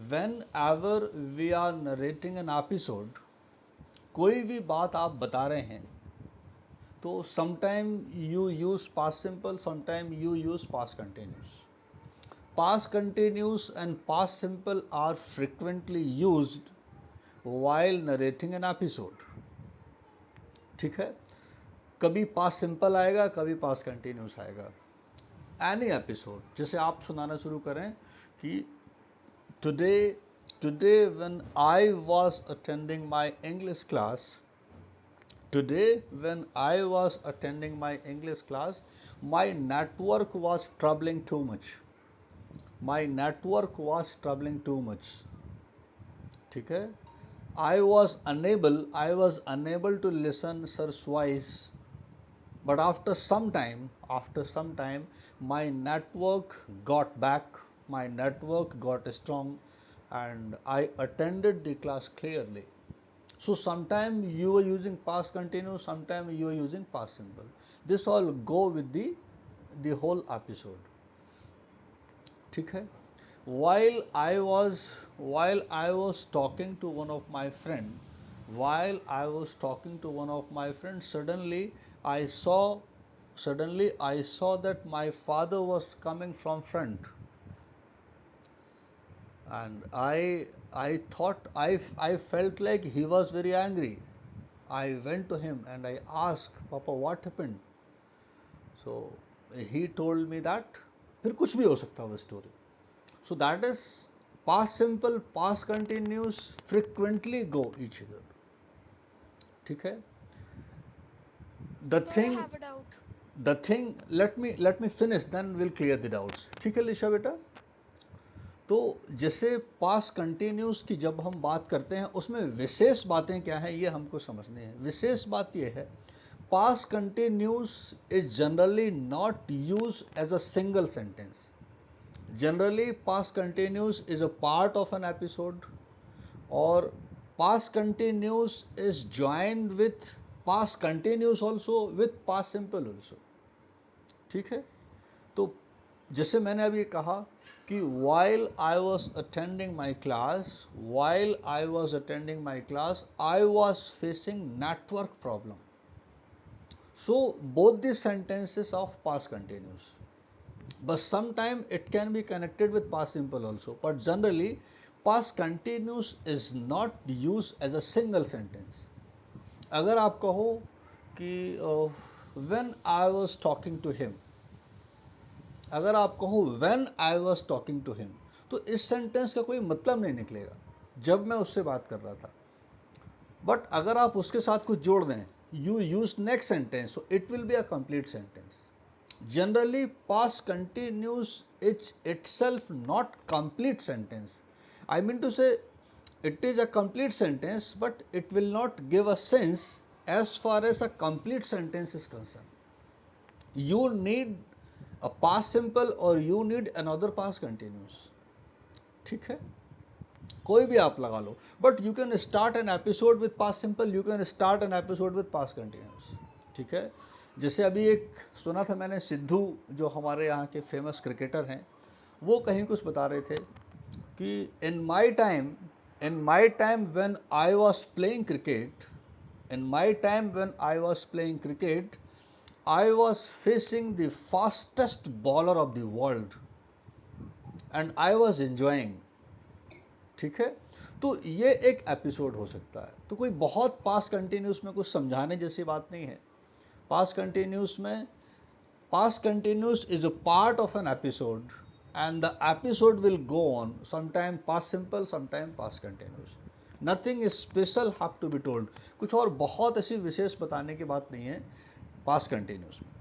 whenever we are narrating an episode, कोई भी बात आप बता रहे हैं तो sometime you use past simple, sometime you use past continuous. Past continuous and past simple are frequently used while narrating an episode. ठीक है, कभी पास्ट सिंपल आएगा, कभी पास्ट कंटिन्यूस आएगा. एनी एपिसोड, जैसे आप सुनाना शुरू करें कि today when I was attending my English class, today when I was attending my English class, my network was troubling too much. My network was troubling too much. ठीक है, I was unable to listen sir's voice, but after some time, my network got back, my network got strong, and I attended the class clearly. So sometime you are using past continuous, sometime you are using past simple. This all go with the whole episode. ठीक है. While I was talking to one of my friends, suddenly I saw that my father was coming from front, and I thought I felt like he was very angry. I went to him and I asked, Papa, what happened? So he told me that फिर कुछ भी हो सकता है वो story. So that is past simple, past continuous frequently go each other. ठीक है. So I have a doubt. The thing, let me finish, then we'll clear the doubts. ठीक है लिशा बेटा. तो जैसे पास्ट कंटिन्यूस की जब हम बात करते हैं उसमें विशेष बातें क्या हैं ये हमको समझनी है. विशेष बात ये है, past continuous is generally not use as a single sentence. Generally, past continuous is a part of an episode, or past continuous is joined with past continuous also with past simple also. ठीक है. तो जैसे मैंने अभी कहा कि while I was attending my class, I was facing network problem. So both these sentences of past continuous. But sometimes it can be connected with past simple also. But generally, past continuous is not used as a single sentence. अगर आप कहो कि when I was talking to him, अगर आप कहो when I was talking to him, तो इस sentence का कोई मतलब नहीं निकलेगा जब मैं उससे बात कर रहा था. बट अगर आप उसके साथ कुछ जोड़ दें, you use next sentence, so it will be a complete sentence. Generally, past continuous is itself not complete sentence. I mean to say, it is a complete sentence, but it will not give a sense as far as a complete sentence is concerned. You need a past simple or you need another past continuous. ठीक है, कोई भी आप लगा लो, but you can start an episode with past simple, you can start an episode with past continuous. ठीक है. जैसे अभी एक सुना था मैंने, सिद्धू जो हमारे यहाँ के फेमस क्रिकेटर हैं, वो कहीं कुछ बता रहे थे कि in my time when I was playing cricket, I was facing the fastest bowler of the world and I was enjoying. ठीक है. तो ये एक एपिसोड हो सकता है. तो कोई बहुत पास्ट कंटिन्यूस में कुछ समझाने जैसी बात नहीं है. Past continuous is a part of an episode and the episode will go on, sometime past simple, sometime past continuous. Nothing is special have to be told. कुछ और बहुत ऐसी विशेष बताने की बात नहीं है past continuous में.